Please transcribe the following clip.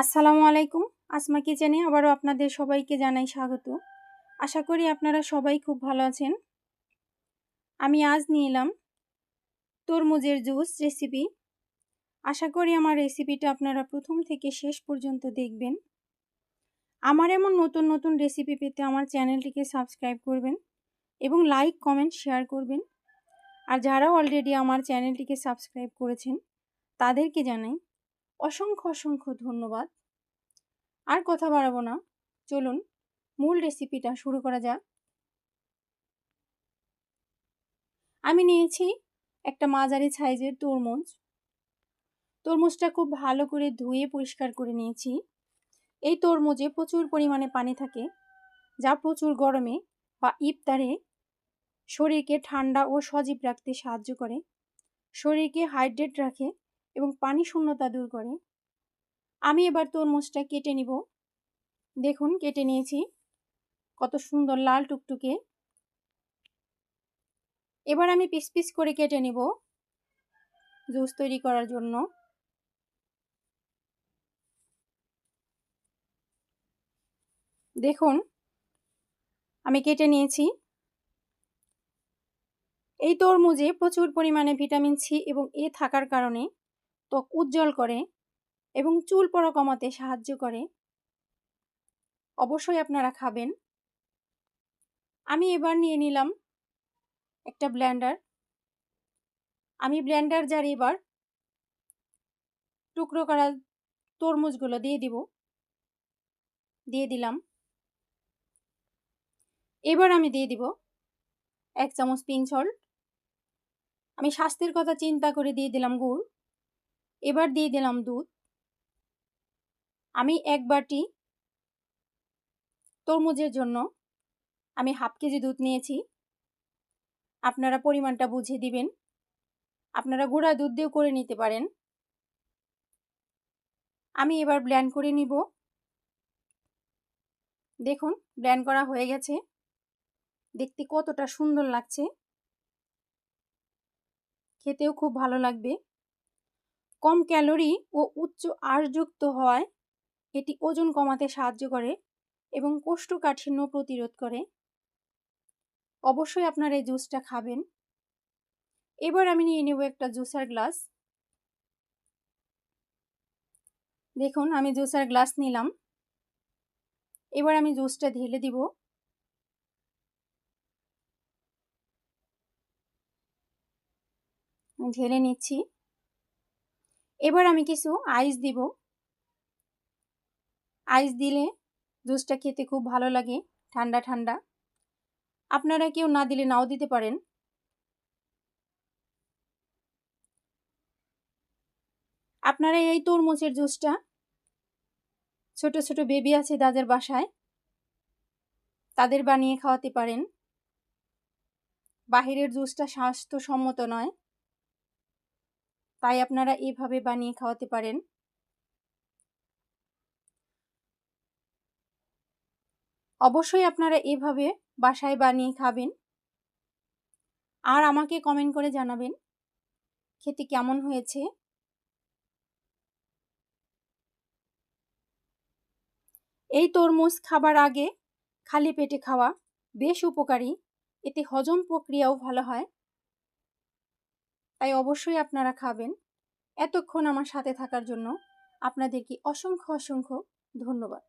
আসসালামু আলাইকুম। আসমা কিচেনে আবারও আপনাদের সবাইকে জানাই স্বাগত। আশা করি আপনারা সবাই খুব ভালো আছেন। আমি আজ নিয়ে এলাম তরমুজের জুস রেসিপি। আশা করি আমার রেসিপিটা আপনারা প্রথম থেকে শেষ পর্যন্ত দেখবেন। আমার এমন নতুন নতুন রেসিপি পেতে আমার চ্যানেলটিকে সাবস্ক্রাইব করবেন এবং লাইক, কমেন্ট, শেয়ার করবেন। আর যারা অলরেডি আমার চ্যানেলটিকে সাবস্ক্রাইব করেছেন তাদেরকে জানাই অসংখ্য ধন্যবাদ। আর কথা বাড়াবো না, চলুন মূল রেসিপিটা শুরু করা যাক। আমি নিয়েছি একটা মাঝারি সাইজের তরমুজ। তরমুজটা খুব ভালো করে ধুয়ে পরিষ্কার করে নিয়েছি। এই তরমুজে প্রচুর পরিমাণে পানি থাকে, যা প্রচুর গরমে বা ইফতারে শরীরকে ঠান্ডা ও সজীব রাখতে সাহায্য করে, শরীরকে হাইড্রেট রাখে এবং পানি শূন্যতা দূর করে। আমি এবার তরমুজটা কেটে নিব। দেখুন কেটে নিয়েছি, কত সুন্দর লাল টুকটুকে। এবার আমি পিস পিস করে কেটে নিব জুস তৈরি করার জন্য। দেখুন আমি কেটে নিয়েছি। এই তরমুজে প্রচুর পরিমাণে ভিটামিন সি এবং এ থাকার কারণে ত্বক উজ্জ্বল করে এবং চুল পড়া কমাতে সাহায্য করে। অবশ্যই আপনারা খাবেন। আমি এবার নিয়ে নিলাম একটা ব্লেন্ডার। আমি ব্লেন্ডার জারে এবার টুকরো করা তরমুজগুলো দিয়ে দিলাম। এবার আমি দিয়ে দিব 1 চামচ পিঙ্ক সল্ট। আমি স্বাস্থ্যের কথা চিন্তা করে দিয়ে দিলাম গুড়। এবার দিয়ে দিলাম দুধ। আমি 1 বাটি তরমুজের জন্য আমি 1/2 কেজি দুধ নিয়েছি। আপনারা পরিমাণটা বুঝে দিবেন। আপনারা গুঁড়া দুধ দিয়েও করে নিতে পারেন। আমি এবার ব্লেন্ড করে নিব। দেখুন ব্লেন্ড করা হয়ে গেছে। দেখতে কতটা সুন্দর লাগছে, খেতেও খুব ভালো লাগবে। কম ক্যালোরি ও উচ্চ আঁশযুক্ত হওয়ায় এটি ওজন কমাতে সাহায্য করে এবং কোষ্ঠকাঠিন্য প্রতিরোধ করে। অবশ্যই আপনারা এই জুসটা খাবেন। এবার আমি নিয়ে নেব একটা জুসার গ্লাস। দেখুন আমি জুসার গ্লাস নিলাম। এবার আমি জুসটা ঢেলে দিব। ঢেলে নিচ্ছি। এবার আমি কিছু আইস দিব। আইস দিলে জুসটা খেতে খুব ভালো লাগে, ঠান্ডা ঠান্ডা। আপনারা কেউ না দিলে নাও দিতে পারেন। আপনারা এই তরমুজের জুসটা ছোট ছোট বেবি আছে যাদের বাসায়, তাদের বানিয়ে খাওয়াতে পারেন। বাহিরের জুসটা স্বাস্থ্যসম্মত নয়, তাই আপনারা এইভাবে বানিয়ে খাওয়াতে পারেন। অবশ্যই আপনারা এভাবে বাসায় বানিয়ে খাবেন আর আমাকে কমেন্ট করে জানাবেন খেতে কেমন হয়েছে। এই তরমুজ খাবার আগে খালি পেটে খাওয়া বেশ উপকারী, এতে হজম প্রক্রিয়াও ভালো হয়, তাই অবশ্যই আপনারা খাবেন। এতক্ষণ আমার সাথে থাকার জন্য আপনাদেরকে অসংখ্য ধন্যবাদ।